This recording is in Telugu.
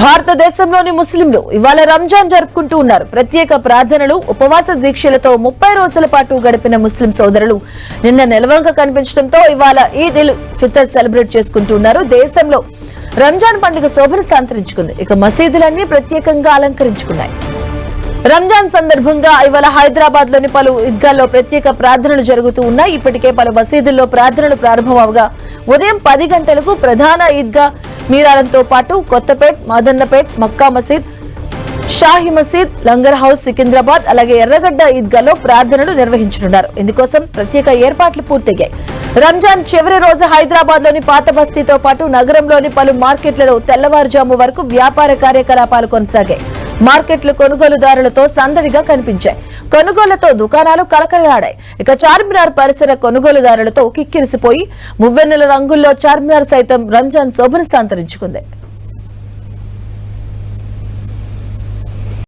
భారతదేశంలోని ముస్లింలు ఇవాళ రంజాన్ జరుపుకుంటూ ఉన్నారు. ప్రత్యేక ప్రార్థనలు, ఉపవాస దీక్షలతో 30 రోజుల పాటు గడిపిన ముస్లిం సోదరులు నిన్న నెలవంక కనిపించడంతో ఇవాళ ఈద్ ఉల్ ఫితర్ సెలబ్రేట్ చేసుకుంటూ ఉన్నారు. దేశంలో రంజాన్ పండుగ శోభను సంతరించుకుంది. ఇక మసీదులన్నీ ప్రత్యేకంగా అలంకరించుకున్నాయి. రంజాన్ సందర్భంగా ఇవాళ హైదరాబాద్ లోని పలు ఈద్గాల్లో ప్రత్యేక ప్రార్థనలు జరుగుతూ ఉన్నాయి. ఇప్పటికే పలు మసీదుల్లో ప్రార్థనలు ప్రారంభమవగా ఉదయం 10 గంటలకు ప్రధాన ఈద్గా మీరాలంతో పాటు కొత్తపేట్, మదన్నపేట్, మక్కా మసీద్, షాహీ మసీద్, లంగర్ హౌస్, సికింద్రాబాద్ అలాగే ఎర్రగడ్డ ఈద్గాల్లో ప్రార్థనలు నిర్వహించనున్నారు. ఇందుకోసం ప్రత్యేక ఏర్పాట్లు పూర్తయ్యాయి. రంజాన్ చివరి రోజు హైదరాబాద్ లోని పాత బస్తీతో పాటు నగరంలోని పలు మార్కెట్లలో తెల్లవారుజాము వరకు వ్యాపార కార్యకలాపాలు కొనసాగాయి. మార్కెట్లు కొనుగోలుదారులతో సందడిగా కనిపించాయి. కొనుగోళ్లతో దుకాణాలు కలకలలాడాయి. ఇక చార్మినార్ పరిసర కొనుగోలుదారులతో కిక్కిరిసిపోయి మువ్వెన్నెల రంగుల్లో చార్మినార్ సైతం రంజాన్ శోభను సంతరించుకుంది.